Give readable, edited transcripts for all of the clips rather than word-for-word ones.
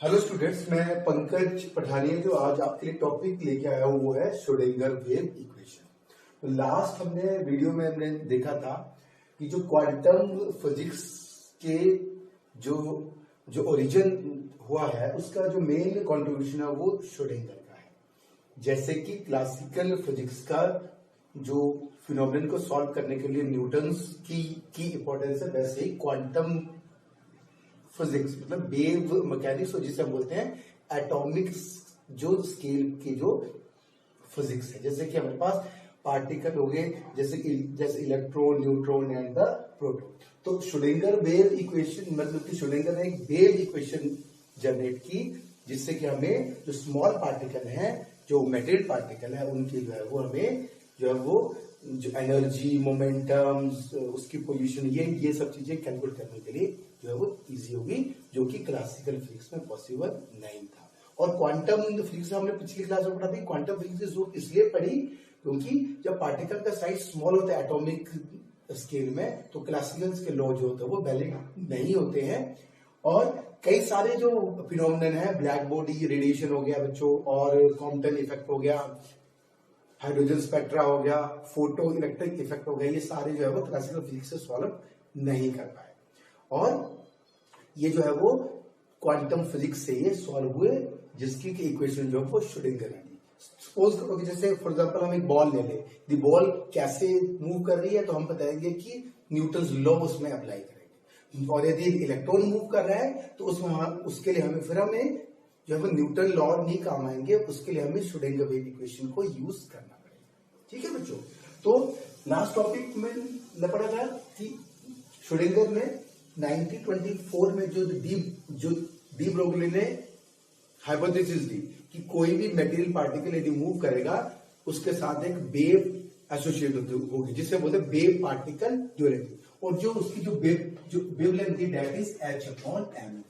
Hello students, मैं पंकज पठानिया जो आज आपके लिए टॉपिक लेके आया हूँ वो है श्रोडिंगर वेव इक्वेशन। तो लास्ट हमने देखा था कि जो क्वांटम फिजिक्स के जो जो ओरिजिन हुआ है उसका जो मेन कंट्रीब्यूशन है वो श्रोडिंगर का है। जैसे कि क्लासिकल फिजिक्स का जो फिनोमेनन को सॉल्व करने के लिए न्यूटन्स की इंपॉर्टेंस है, वैसे ही क्वांटम फिजिक्स मतलब वेव मैकेनिक्स, और जिसे हम बोलते हैं एटॉमिक जो स्केल की जो फिजिक्स है। जैसे कि हमारे पास पार्टिकल हो गए जैसे electron, neutron and the proton. तो श्रोडिंगर वेव इक्वेशन मतलब कि श्रोडिंगर ने एक वेव इक्वेशन जनरेट की जिससे कि हमें जो स्मॉल पार्टिकल है, जो मेटेरियल पार्टिकल है, उनकी जो है वो हमें जो एनर्जी, मोमेंटम, उसकी पोजीशन, ये सब चीजें कैलकुलेट करने के लिए जो है वो इजी होगी, जो कि क्लासिकल फिजिक्स में पॉसिबल नहीं था। और क्वांटम फिजिक्स हमने पिछली क्लास में पढ़ा थी। क्वांटम फिजिक्स की जरूरत इसलिए पड़ी क्योंकि जब पार्टिकल का साइज स्मॉल होता है एटॉमिक स्केल में, तो क्लासिकल के लॉ जो होते हैं वो वैलिड नहीं होते हैं। और कई सारे जो फिनोमेनन है, ब्लैक बॉडी रेडिएशन हो गया बच्चों, और कॉम्पटन इफेक्ट हो गया, हाइड्रोजन स्पेक्ट्रा हो गया, फोटो इलेक्ट्रिक इफेक्ट हो गया, ये सारे जो है वो क्लासिकल फिजिक्स से सॉल्व नहीं कर पाए। और ये जो है वो क्वांटम फिजिक्स से ये सॉल्व हुए, जिसकी इक्वेशन जो है वो श्रोडिंगर है। सपोज करो कि जैसे फॉर एग्जांपल हम एक बॉल ले लें, दी बॉल कैसे मूव कर रही है, तो हम बताएंगे कि न्यूटन्स लॉ उसमें अप्लाई करेंगे। और यदि इलेक्ट्रॉन मूव कर रहा है तो उसके लिए हमें जो है वो न्यूटन लॉ नहीं काम आएंगे, उसके लिए हमें श्रोडिंगर वेव इक्वेशन को यूज करना पड़ेगा। ठीक है बच्चों, तो लास्ट टॉपिक में पढ़ा था कि श्रोडिंगर ने 1924 में जो डी ब्रोगली ने हाइपोथेसिस दी कि कोई भी मटेरियल पार्टिकल यदि मूव करेगा उसके साथ एक वेव एसोसिएट होगी, जिसे बोलते हैं वेव पार्टिकल ड्यूरेबिलिटी। और जो उसकी जो वेवलेंथ थी दैट इज h/m।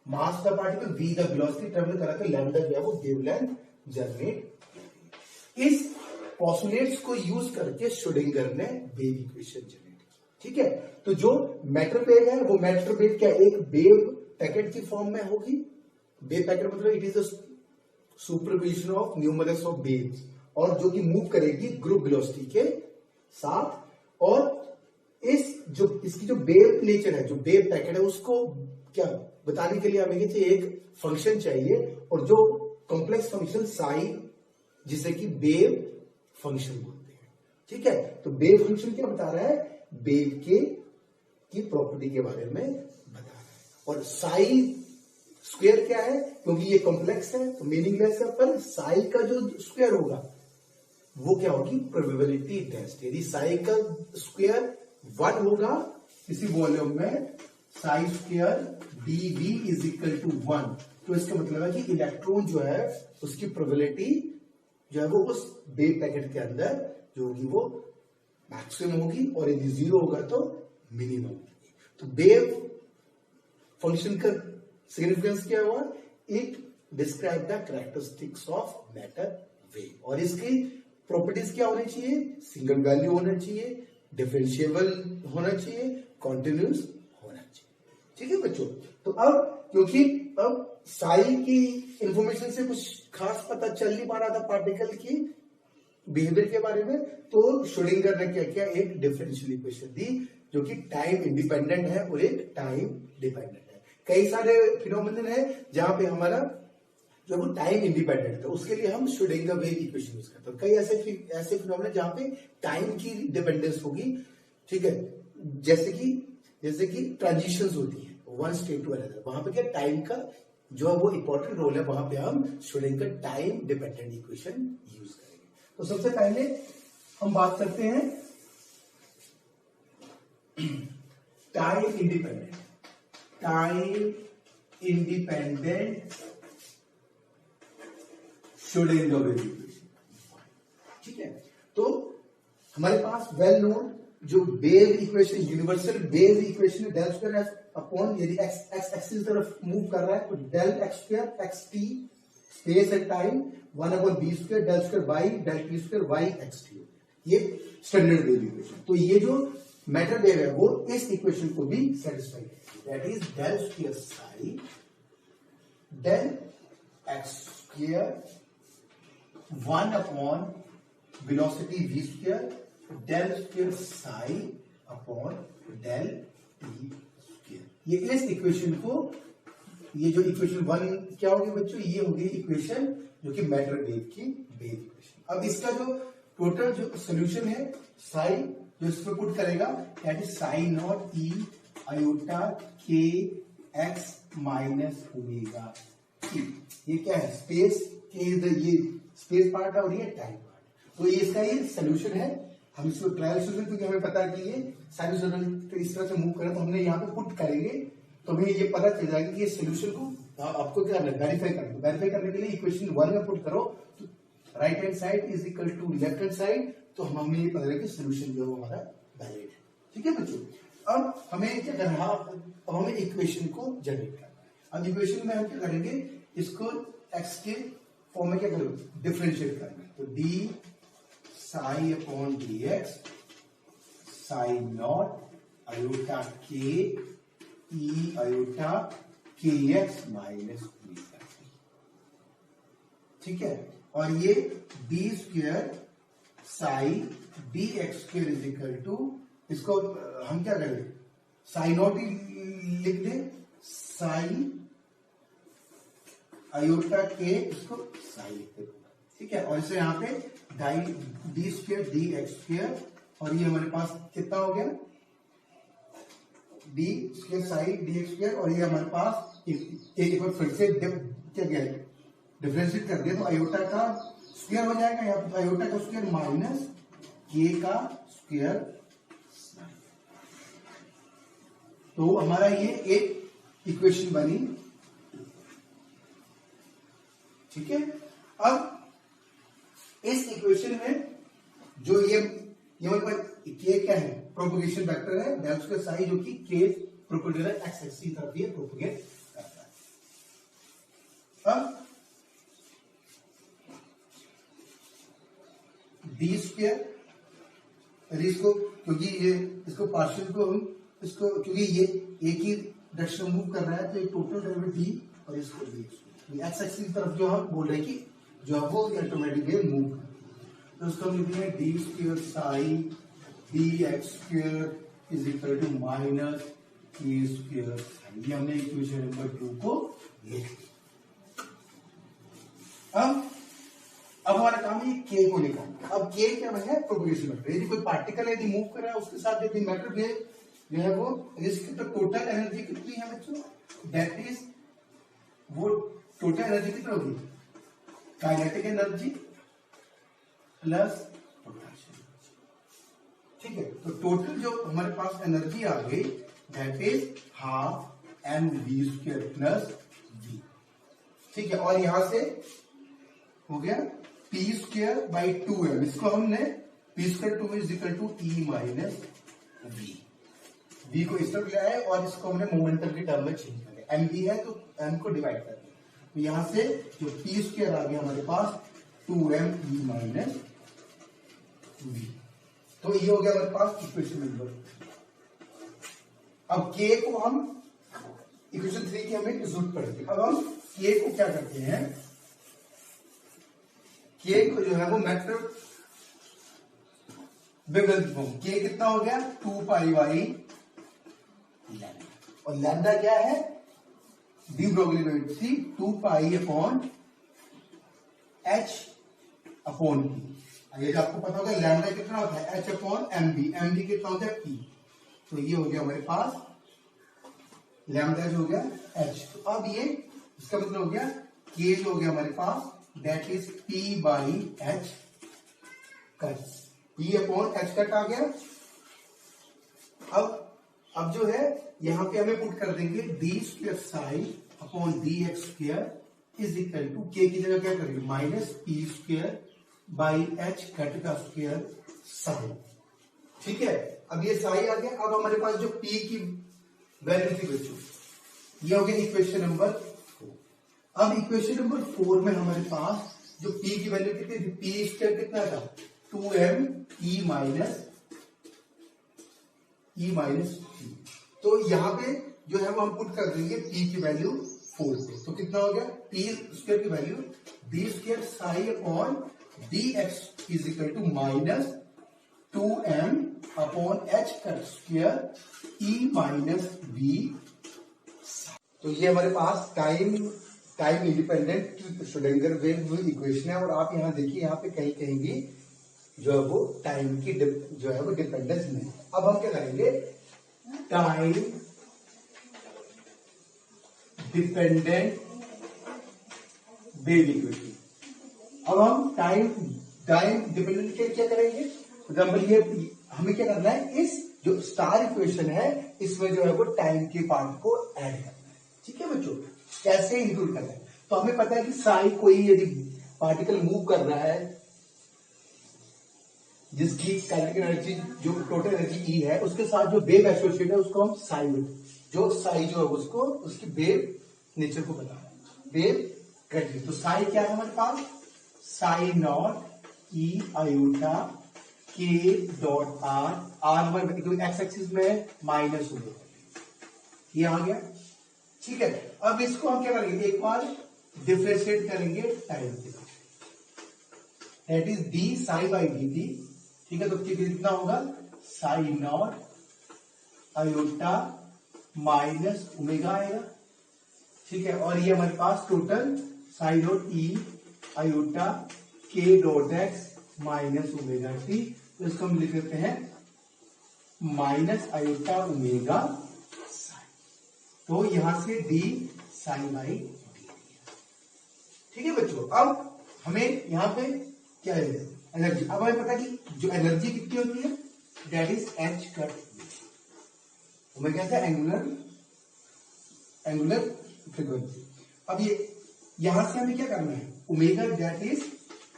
मास का particle v the velocity travel कर रहा था, लैम्डा जो है वो वेवलेंथ जनरेट। इस पोस्टुलेट्स को यूज करके श्रोडिंगर ने वेव इक्वेशन जनरेट। ठीक है, तो जो मैटर वेव है वो मैटर वेव क्या एक वेव पैकेट की फॉर्म में होगी। वेव पैकेट मतलब it is the superposition of numerous of waves, और जो कि मूव करेगी ग्रुप वेलोसिटी के साथ। और इसकी जो वेव नेचर है, जो वेव पैकेट है, उसको क्या बताने के लिए हमें चाहिए एक फंक्शन चाहिए, और जो कॉम्प्लेक्स फंक्शन साई, जिसे कि वेव फंक्शन बोलते हैं। ठीक है, तो वेव फंक्शन क्या बता रहा है, वेव की प्रॉपर्टी के बारे में बता रहा है। और साई स्क्वायर क्या है, क्योंकि ये कॉम्प्लेक्स है तो मीनिंगलेस है, पर साई का जो स्क्वायर होगा वो क्या होगी, प्रोबेबिलिटी डेंसिटी। यदि साई का स्क्वायर 1 होगा इसी वॉल्यूम में, psi square dv is equal to 1, तो इसका मतलब है कि इलेक्ट्रॉन जो है उसकी प्रोबेबिलिटी जो है वो उस वेव पैकेट के अंदर जो होगी वो मैक्सिमम होगी, और यदि 0 होगा तो मिनिमम होगी। तो वेव फंक्शन का सिग्निफिकेंस क्या हुआ, it describe the characteristics of matter wave. और इसकी प्रॉपर्टीज क्या होनी चाहिए, सिंगल वैल्यू होना चाहिए, डिफरेंशिएबल होना चाहिए, कॉन्टिन्यूस होना चाहिए। ठीक है बच्चों, तो अब क्योंकि अब साई की इंफॉर्मेशन से कुछ खास पता चल नहीं पा रहा था पार्टिकल की बिहेवियर के बारे में, तो श्रोडिंगर ने क्या किया, एक डिफरेंशियल इक्वेशन दी जो कि टाइम इंडिपेंडेंट है और एक टाइम डिपेंडेंट है। कई सारे फिनोमेनन है जहां पे हमारा जो वो टाइम इंडिपेंडेंट है, उसके लिए हम श्रोडिंगर वेव इक्वेशन यूज करते हैं। कई ऐसे फिनोमेनन जहां पे टाइम की डिपेंडेंस होगी। ठीक है, जैसे कि ट्रांजिशंस होती है वन स्टेट टू अनदर, वहां पे क्या टाइम का जो है वो इंपॉर्टेंट रोल है, वहां पे हम Schrodinger time dependent equation use करेंगे। तो सबसे पहले हम बात करते हैं time independent Schrodinger wave equation. ठीक है, तो हमारे पास वेल नोन जो wave equation, universal wave equation है, डेल स्क्वायर अपॉन, यदि एक्स एक्सिस तरफ मूव कर रहा है तो del X square X T space and time 1/b square del square by del T square Y X T. ये standard wave equation. तो ये जो मैटर वेव है वो इस इक्वेशन को भी सेटिस्फाई करेगी, that is del square psi del X square 1 upon velocity v square del square psi upon del T square. ये इस इक्वेशन को, ये जो इक्वेशन 1 क्या होगी बच्चों, ये होगी इक्वेशन जो कि मैटर वेव की वेव इक्वेशन। अब इसका जो टोटल जो सोल्यूशन है साई जो इसमें पुट करेगा that is sine not E iota K X minus omega T. ये क्या है, स्पेस के ये स्पेस पार्ट है और ये टाइम पार्ट। तो ये इसका ये सोल्यूशन है। हम इसको ट्रायल सोल्यूशन, क्योंकि हमें पता है कि ये साइनसॉइडल तो इस तरह से मूव करे, तो हमने यहाँ पे पुट करेंगे तो हमें ये पता चल जाएगा कि ये सोल्यूशन को आपको क्या करना है, वेरीफाई करना है। वेरीफाई करने के लिए इक्वेशन 1 में पुट करो तो right hand side is equal to left hand side, तो हमें ये पता है कि सोल्यूशन जो है हमारा वैलिड है। ठीक है बच्चों, अब हमें क्या करना है, अब हमें इक्वेशन को जनरेट करना है। अब इक्वेशन में हम क्या करेंगे, इसको एक्स के फॉर्म में क्या करेंगे, डिफरेंशिएट करना है। तो D psi upon D X psi not iota K E iota K X minus omega. ठीक है, और ये D square psi D X square is equal to, इसको हम क्या करें, साई नॉट ही लिख दें, साई आयोटा के, इसको साई लिख दें। ठीक है, और इसे यहाँ पे डाई D square D X square, और ये हमारे पास कितना हो गया, D square psi D X square, और ये हमारे पास एक बार फिर से क्या गया डिफरेंशिएट कर दिया तो आयोटा का स्क्वायर हो जाएगा, यहाँ पे आयोटा का स्क्वायर माइनस के का स्क्वायर। तो हमारा ये एक इक्वेशन बनी। ठीक है, अब इस इक्वेशन में जो ये हमारे पास के क्या है, प्रोपोगेशन वेक्टर है, डेल स्क्वायर साई जो कि के प्रोपोगेटर एक्स एक्सिस की तरफ ये प्रोपोगेट करता है। अब डी स्क्वायर इसको, क्योंकि ये इसको पार्शियल को हम इसको, क्योंकि ये एक ही डायरेक्शन मूव कर रहा है तो ये टोटल डेरिवेटिव डी, और इसको डी एक्स एक्सिस की तरफ जो हम बोल रहे हैं कि जो है वो ऑटोमेटिकली मूव कर, तो उसको हम लिखते हैं D square psi D X square is equal to minus K square psi. ये हमने इक्वेशन नंबर 2 को लिख दिया। अब हमारा काम है के को निकालना। अब के क्या है, प्रोपोगेशन वेक्टर। यदि कोई पार्टिकल यदि मूव कर रहा है उसके साथ यदि मैटर वेव जो है वो, इसकी तो टोटल एनर्जी कितनी है बच्चों, दैट इज वो टोटल एनर्जी कितनी होगी, काइनेटिक एनर्जी प्लस पोटेंशियल। ठीक है, तो टोटल जो हमारे पास एनर्जी आ गई that is half M V square plus V. ठीक है, और यहां से हो गया पी स्क्वायर बाई 2m, इसको हमने P square 2 is equal to E minus V को इस तरफ ले आए और इसको हमने मोमेंटम के टर्म में चेंज कर दिया। एम वी है तो एम को डिवाइड कर दिया, तो यहां से जो पी स्क्वायर आ गया हमारे पास 2m ई माइनस वी। तो ये हो गया हमारे पास इक्वेशन नंबर। अब के को हम इक्वेशन 3 की हमें जरूरत पड़ेगी। अब हम के को क्या करते हैं, के को जो है वो मैटर विकल्प फॉर्म, के कितना हो गया 2 पाई बाई लैम्डा, और लैम्डा क्या है de Broglie velocity 2 pi upon H upon P. ये आपको पता होगा लैम्डा कितना होता है एच अपॉन एम बी कितना होता है पी। तो ये हो गया हमारे पास लैम्डा जो हो गया एच। तो अब ये इसका मतलब हो गया के जो हो गया हमारे पास that is P by H cut, P upon H cut आ गया। अब जो है यहां पे हमें पुट कर देंगे D square psi upon D X square is equal to K की जगह क्या करेंगे minus P square by H cut का स्क्वायर साई। ठीक है, अब ये साई आ गया। अब हमारे पास जो पी की वैल्यू थी बच्चों, ये हो गया इक्वेशन नंबर 4। अब इक्वेशन नंबर 4 में हमारे पास जो पी की वैल्यू कितनी थी, पी स्क्वायर कितना था 2m ई माइनस टी। तो यहां पे जो है वो हम पुट कर देंगे पी की वैल्यू 4 पे। तो कितना हो गया, टी स्क्वायर की value B square psi upon D X is equal to minus 2m upon H का स्क्वायर ई माइनस बी। तो ये हमारे पास time independent Schrodinger wave equation है। और आप यहाँ देखिए, यहाँ पे कहीं कहीं भी जो है वो टाइम की जो है वो डिपेंडेंस नहीं है। अब हम क्या करेंगे, टाइम डिपेंडेंट वेव इक्वेशन। अब हम टाइम डिपेंडेंट के क्या करेंगे, एग्जाम्पल ये हमें क्या करना है, इस जो स्टार इक्वेशन है इसमें जो है वो टाइम के पार्ट को ऐड करना है। ठीक है बच्चों, कैसे इंक्लूड करना है, तो हमें पता है कि साई कोई यदि पार्टिकल मूव कर रहा है जिसकी काइनेटिक एनर्जी जो टोटल एनर्जी ई है, उसके साथ जो वेव एसोसिएट है उसको हम साई, जो साई जो है उसको उसकी वेव नेचर को बता रहा है, वेव कैरेक्टरिस्टिक। तो साई क्या है हमारे पास, साई नॉट ई आयोटा के डॉट आर हमारे एक्स एक्सिस में माइनस हो गया, ये आ गया। ठीक है, अब इसको हम क्या करेंगे, एक बार डिफरेंशिएट करेंगे टाइम के साथ, that is D psi by D T. ठीक है, तो कितना होगा, psi not iota minus omega आएगा। ठीक है, और ये हमारे पास total psi naught E iota के dot X minus omega T. तो इसको हम लिख देते हैं माइनस आयोटा ओमेगा साई। तो यहां से डी साई बाई डी। ठीक है बच्चों, अब हमें यहां पे क्या है, एनर्जी। अब हमें पता है कि जो एनर्जी कितनी होती है, दैट इज एच कट, हमें कहते हैं एंगुलर फ्रीक्वेंसी। अब ये यहां से हमें क्या करना है, omega that is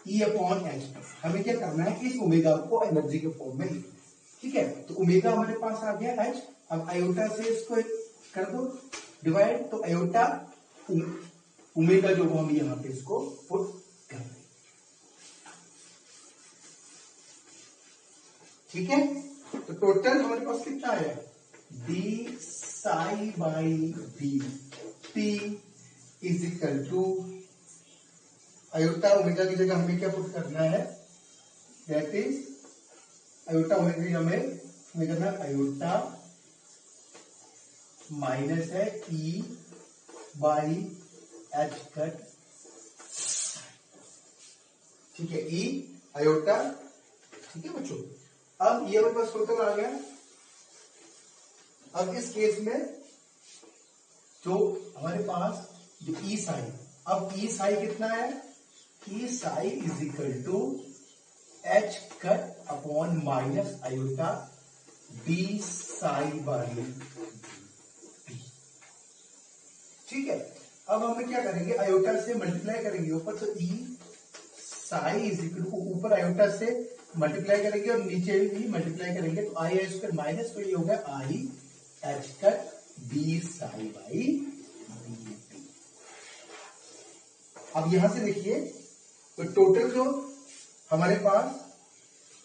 E upon H. हमें क्या करना है, इस ओमेगा को एनर्जी के फॉर्म में लिखना है। ठीक है, तो ओमेगा हमारे पास आ गया एच। अब आयोटा से इसको कर दो डिवाइड, तो आयोटा ओमेगा जो हम यहां पे इसको पुट कर दें। ठीक है, तो टोटल हमारे पास कितना आया, D psi by D T is equal to iota omega की जगह हमें क्या पुट करना है, दैट इज आयोटा ओमेगा हमें करना आयोटा माइनस है ई बाई एच कट। ठीक है, ई आयोटा। ठीक है बच्चों, अब ये हमारे पास टोटल आ गया। अब इस केस में जो हमारे पास जो ई साई, अब ई साई कितना है, E psi is equal to H cut upon minus iota D psi by D. ठीक है, अब हमें क्या करेंगे, आयोटा से मल्टीप्लाई करेंगे ऊपर, तो ई साई इज इक्वल टू ऊपर आयोटा से मल्टीप्लाई करेंगे और नीचे भी मल्टीप्लाई करेंगे, तो आई स्क्वायर माइनस, तो ये हो गया I H cut D psi by D. अब यहां से देखिए, तो टोटल जो हमारे पास,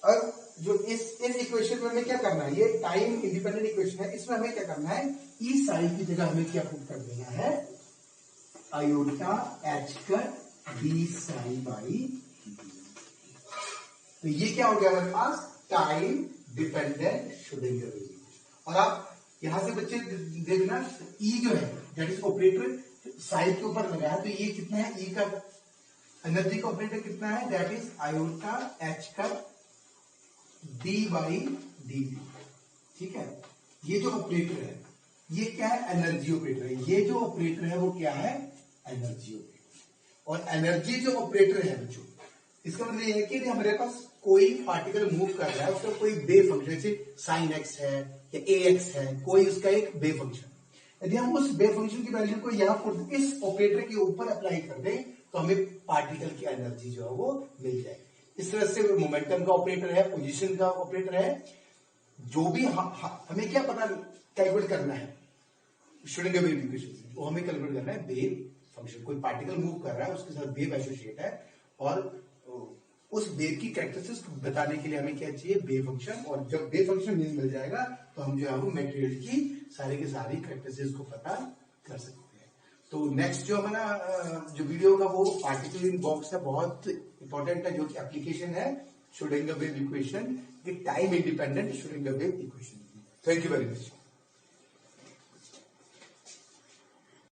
अब जो इस इक्वेशन में हमें क्या करना है, ये टाइम इंडिपेंडेंट इक्वेशन है, इसमें हमें क्या करना है, ई साई की जगह हमें क्या पुट कर देना है, iota H cut D psi by D. तो ये क्या हो गया हमारे पास, time dependent Schrodinger wave equation. और आप यहां से बच्चे देखना, ई जो है दैट इज ऑपरेटर साई के ऊपर लगा है, तो ये कितना है, ई का एनर्जी का ऑपरेटर कितना है, that is iota H cut D by D. ठीक है, ये जो ऑपरेटर है ये क्या है, एनर्जी ऑपरेटर है। ये जो ऑपरेटर है वो क्या है, एनर्जी ऑपरेटर। और एनर्जी जो ऑपरेटर है बच्चों, इसका मतलब ये है कि हमारे पास कोई पार्टिकल मूव कर रहा है, उसका कोई वेव फंक्शन, जैसे साइन एक्स है या ए एक्स है, कोई उसका एक वेव फंक्शन। यदि हम उस वेव फंक्शन की वैल्यू को यहाँ इस ऑपरेटर के ऊपर अप्लाई कर दें, तो हमें पार्टिकल की एनर्जी जो है वो मिल जाएगी। इस तरह से मोमेंटम का ऑपरेटर है, पोजीशन का ऑपरेटर है, जो भी हमें क्या पता कैलकुलेट करना है श्रोडिंगर वेव इक्वेशन से, वो हमें कैलकुलेट करना है वेव फंक्शन। कोई पार्टिकल मूव कर रहा है, उसके साथ वेव एसोसिएट है, और उस वेव की कैरेक्टरिस्टिक्स बताने के लिए हमें क्या चाहिए, वेव फंक्शन। और जब वेव फंक्शन मिल जाएगा तो हम जो है वो मटेरियल की सारी की सारी कैरेक्टरिस्टिक्स को पता कर सकते हैं। तो नेक्स्ट जो हमारा जो वीडियो का वो पार्टिकल इन बॉक्स है, बहुत इंपॉर्टेंट है, जो कि एप्लीकेशन है Schrodinger wave equation, time independent Schrodinger wave equation. Thank you very much.